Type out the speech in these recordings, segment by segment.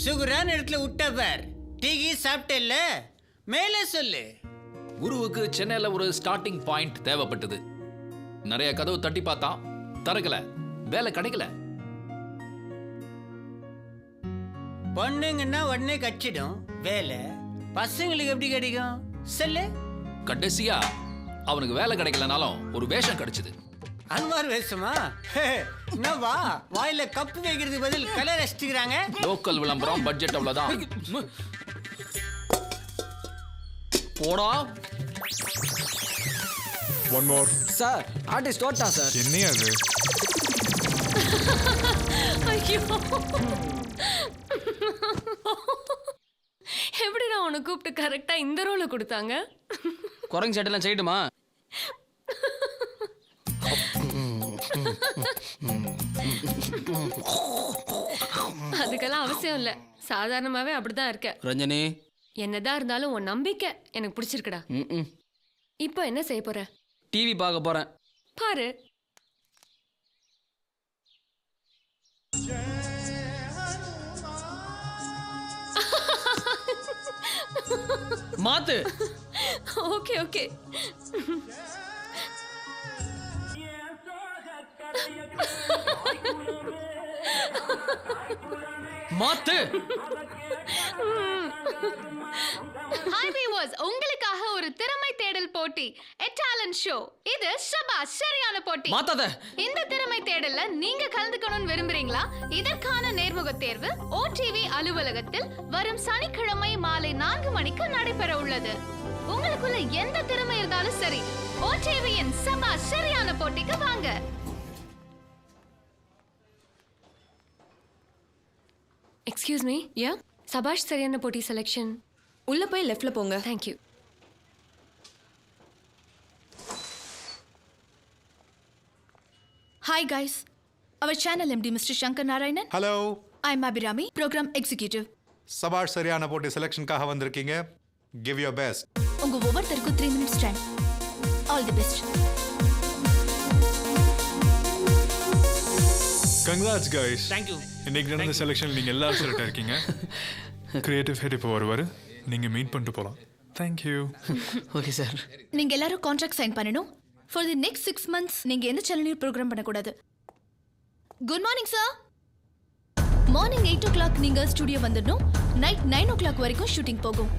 சுகுரான் இடத்துல விட்டவர் டீ சாப்பிட்டேல்ல, மேலே சொல்லு. குருவுக்கு சென்னையில ஒரு ஸ்டார்டிங் பாயிண்ட் தேவைப்பட்டது. நிறைய கதவு தட்டி பார்த்தான், திறக்கல, வேலை கிடைக்கல. பொண்ணுங்கன்னா உடனே கச்சிடும் வேலை, பசங்களுக்கு எப்படி கிடைக்கும் சொல்லு. கடைசியா அவனுக்கு வேலை கிடைக்கலனாலும் ஒரு வேஷம் கிடைச்சது. அன்வார் வேஷமா? என்னவா வாயில கப்பு வைக்கிறது பதில் கலர் அடிச்சுக்கிறாங்க. லோக்கல் விளம்பரம், பட்ஜெட் அவ்வளவுதான். போடா. One more sir. ஆர்டிஸ்ட் ஓட்டா சார். என்னையா அது? ஐயோ, எப்படி நான் உன்னை கூப்பிட்டு கரெக்டா இந்த ரோல கொடுத்தாங்க? குரங்கு சட்டெல்லாம் செய்யட்டுமா? அதுக்கெல்லாம் அவசியம் இல்ல, சாதாரணமாவே அப்படிதான் இருக்க. ரஞ்சனி, என்னதான் இருந்தாலும் உன் நம்பிக்கை எனக்கு பிடிச்சிருக்குடா. இப்போ என்ன செய்ய போற? டிவி பார்க்க போறேன். பாரு. மாத்து. Okay okay. மாத்து. ஹாய் வியூவர்ஸ், உங்களுக்காக ஒரு திறமை தேடல் போட்டி, a talent show. இது ஷபாஷ் சரியான போட்டி. மாத்தாத. இந்த திறமை தேடல்ல நீங்க கலந்துக்கணும்னு விரும்புறீங்களா? இதற்கான நேர்முக தேர்வு ஓடிவி அலுவலகத்தில் வரும் சனிக்கிழமை மாலை 4 மணிக்கு நடைபெற உள்ளது. உங்களுக்குள்ள எந்த திறமை இருந்தாலும் சரி, ஓடிவியின் ஷபாஷ் சரியான போட்டிக்கு வாங்க. Excuse me. யா, சபாஷ் சரியான போட்டி செலெக்ஷன். உள்ள போய் லெஃப்ட்ல போங்க. Thank you. Hi guys, our channel MD Mr. Shankar Narayanan. Hello. I'm Abhirami, program executive. சபாஷ் சரியான போட்டி செலெக்ஷனுக்காக வந்திருக்கீங்க. Give your best. உங்க ஒவ்வொருத்தருக்கும் 3 minutes time. All the best. Congrats guys. Thank you. இன்னைக்கு நடந்த செலெக்ஷன் நீங்க எல்லாரும் செலக்ட் ஆயிருக்கீங்க. கிரியேட்டிவ் ஹெட் இப்போ வருவாரு, நீங்க மீட் பண்ணிட்டு போலாம். Thank you. Okay sir. நீங்க எல்லாரும் கான்ட்ராக்ட் சைன் பண்ணனும். For the next 6 months நீங்க எந்த சேனலையும் ப்ரோகிராம் பண்ண கூடாது. Good morning sir. Morning 8 o'clock நீங்க ஸ்டுடியோ வந்துடணும். நைட் 9 o'clock வரைக்கும் ஷூட்டிங் போகும்.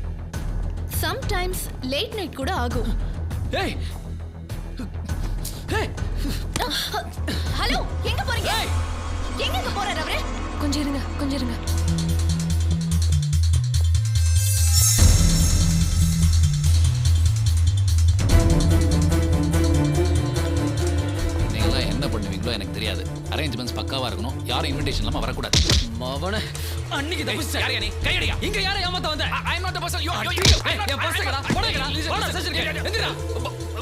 Sometimes late night கூட ஆகும். ஏய். ஏய். ஹலோ, எங்க போறீங்க? எங்க போறாரு அவரு? கொஞ்சம் இருங்க, கொஞ்சம் இருங்க. நீங்களாம் என்ன பண்ணுவீங்களோ எனக்கு தெரியாது. அரேஞ்ச்மெண்ட்ஸ் பக்காவா இருக்கணும், யாரும் இன்விடேஷன் இல்லாம வரக்கூடாது. மவனே, அன்னைக்கு தப்பிச்ச. யாரையா நீ? கையடியா. இங்க யாரை ஏமாத்த வந்த? I am not the person. You என் பர்ஸகடா, போடா. போடா சச்சிருக்கே. எந்திரா.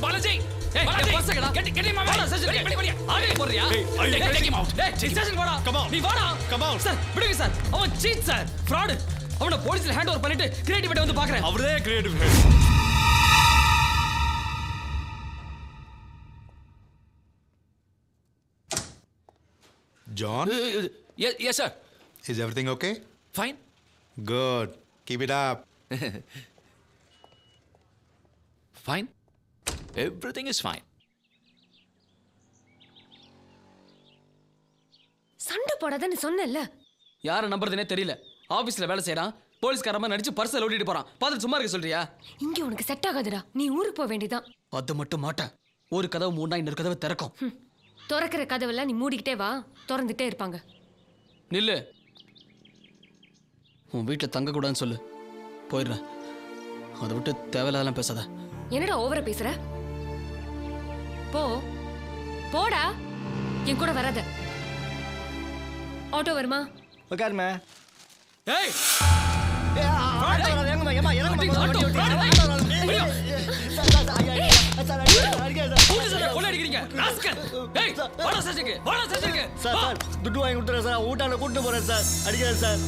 பாலாஜி. ஏய், என் பர்ஸகடா. கெட்டி மாமா. போடா சச்சிருக்கே. ஆளே போறியா? Take him out. டேய், ஸ்டேஷன் போடா. நீ வாடா. சார், விடுங்க சார். அவன் சீட் சார். ஃப்ராட். அவனை போலீஸ்ல ஹேண்ட் ஓவர் பண்ணிட்டு கிரியேட்டிவிட்டி வந்து பார்க்கறேன். அவரே creative head. John, Yes sir. is everything okay? Fine. Good. Keep it up. Fine. Everything is fine. சண்டை போடாதன்னு சொன்னேன்ல. யாரை நம்புறதுனே தெரியல. ஆபீஸ்ல வேலை செய்றான், போலீஸ்காரமா நடிச்சு பர்ஸை ஓட்டிட்டு போறான். பார்த்து சும்மா இருக்க சொல்றியா? இங்க உனக்கு செட் ஆகாதுடா, நீ ஊருக்கு போக வேண்டியதான். அது மட்டும் மாட்டேன். ஒரு கதவு மூடனா இன்னொரு கதவு திறக்கும். திறக்கிற கதவெல்லாம் நீ மூடிக்கிட்டே வா, திறந்துட்டே இருப்பாங்க. நில்லு. உன் வீட்டில் தங்கக்கூடாதுன்னு சொல்லு, போயிடுறேன். அதை விட்டு தேவையில்லாதெல்லாம் பேசாத. என்னடா ஓவரா பேசுற? போ, போடா, என் கூட வராத. ஆட்டோ வருமா? உட்காருமா. ஏய், துட்டு வாங்கி கொடுத்துறேன் சார். ஊட்டால கூட்டு போறேன் சார். அடிக்கிறேன் sir.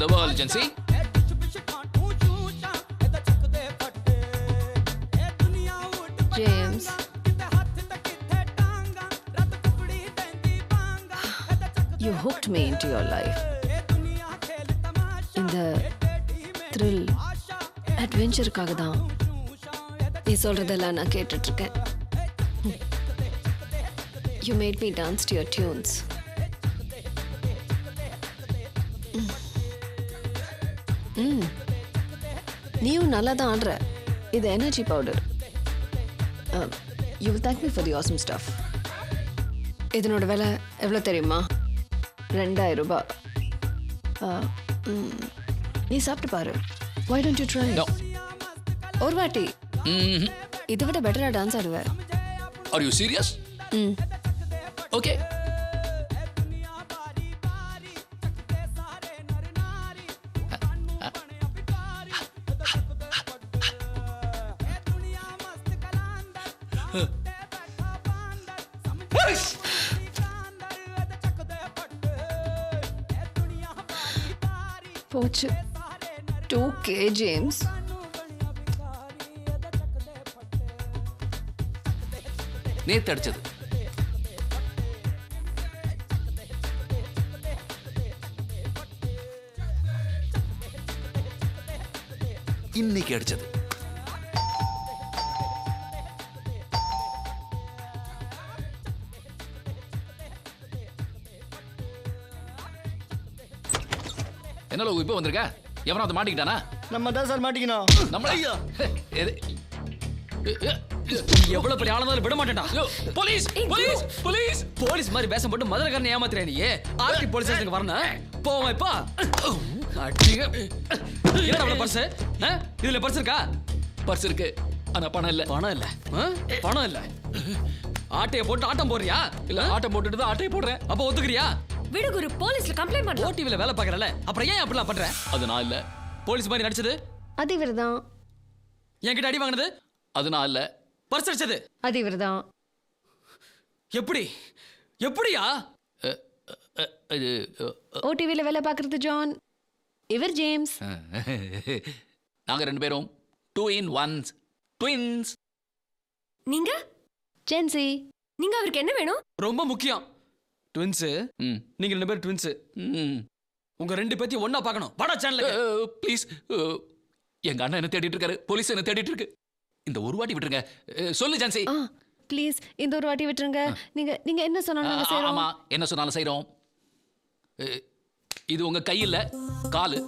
the world, Jansi. James. You hooked me into your life. இந்த த்ரில் அட்வென்ச்சருக்காக தான் நீ சொல்றதெல்லாம் நான் கேட்டுட்டு இருக்கேன். You made me dance to your tunes. நீயும் நல்லா தான் ஆடுற. இது energy powder. You will thank me for the awesome stuff. இதனோட விலை எவ்வளோ தெரியுமா? 2000 ரூபாய். நீ சாப்பிட்டு பாரு. Why don't you try? No. ஒரு வாட்டி. இதை விட பெட்டரா டான்ஸ் ஆடுவேன். Are you serious? Okay. போச்சு. 2K James. நேத்து அடிச்சது. இன்னைக்கு அடிச்சது. என்ன லோகு இப்போ வந்திருக்க? எவனாவது மாட்டிக்கிட்டானா? நம்ம தான் சார் மாட்டிக்கணும். நம்மள எவ்வளவு பெரிய ஆளனாலும் விட மாட்டேன்டா. போலீஸ் போலீஸ் போலீஸ் போலீஸ் மாதிரி வேஷம் போட்டு மதுரைக்காரனை ஏமாத்துறே நீ. ஆர்டி போலீஸ் ஸ்டேஷனுக்கு வரணும். போவோம் இப்போ. அடிங்க. என்ன அவ்வளவு பர்ஸ்? இதுல பர்ஸ் இருக்கா? பர்ஸ் இருக்கு. ஆனா பணம் இல்ல. பணம் இல்ல. பணம் இல்ல. ஆட்டைய போட்டு ஆட்டம் போடுறியா? இல்ல ஆட்டம் போட்டுட்டு தான் ஆட்டையை போடுறேன். அப்ப ஒத்துக்கிறியா? விடு குரு, போலீஸ்ல கம்ப்ளைண்ட் பண்ணு. ஓடிவில வேலை பார்க்கறல. அப்புறம் ஏன் அப்படிலாம் பண்ற? அது நான் இல்ல. போலீஸ் மாதிரி நடிச்சது அது இவர்தான். என்கிட்ட அடி வாங்கினது அது நான் இல்ல. பர்ஸ் அடிச்சது அது இவர்தான். எப்படி? எப்படியா? இது ஓடிவில வேலை பார்க்கறது ஜான். இவர் ஜேம்ஸ். நாங்க ரெண்டு பேரும் 2 in 1 ட்வின்ஸ். நீங்க ஜென்சி. நீங்க அவருக்கு என்ன வேணும்? ரொம்ப முக்கியம். ட்வின்ஸ். நீங்க ரெண்டு பேரும் ட்வின்ஸ். உங்க ரெண்டு பேத்தையும் ஒண்ணா பார்க்கணும். வாடா சேனலுக்கு. ப்ளீஸ். எங்க அண்ணன் என்ன தேடிட்டு இருக்காரு. போலீஸ் என்ன தேடிட்டு இருக்கு. இந்த ஒரு வாட்டி விட்டுருங்க. சொல்லு ஜான்சி. ப்ளீஸ் இந்த ஒரு வாட்டி விட்டுருங்க. நீங்க நீங்க என்ன சொன்னாலும் நாங்க செய்றோம். ஆமா என்ன சொன்னாலும் செய்றோம். இது உங்க கை இல்ல காலு.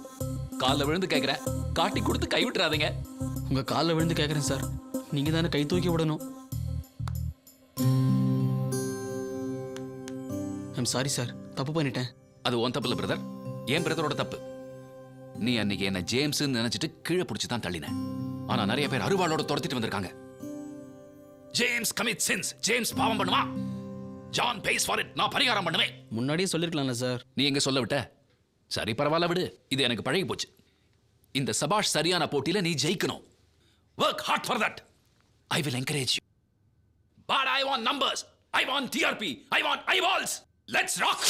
கால்ல விழுந்து கேக்குறேன். காட்டி கொடுத்து கை விட்டுறாதீங்க. உங்க கால்ல விழுந்து கேக்குறேன் சார். நீங்க தானே கை தூக்கி விடணும். I'm sorry sir. தப்பு பண்ணிட்டேன். அது உன் தப்பு இல்ல பிரதர். என் பிரதரோட தப்பு. நீ அன்னைக்கு என்ன ஜேம்ஸ்ன்னு நினைச்சிட்டு கீழே பிடிச்சி தான் தள்ளின. ஆனா நிறைய பேர் அருவாளோட துரத்திட்டு வந்திருக்காங்க. James commit sins. ஜேம்ஸ் பாவம் பண்ணுவான். John pays for it. நான் பரிகாரம் பண்ணுவேன். முன்னாடியே சொல்லிருக்கலாம்ல சார். நீ எங்க சொல்ல விட்ட? சரி பரவாயில்ல விடு. இது எனக்கு பழகி போச்சு. இந்த சபாஷ் சரியான போட்டியில நீ ஜெயிக்கணும். Work hard for that. I will encourage you. But I want numbers. I want TRP. I want eyeballs. Let's rock.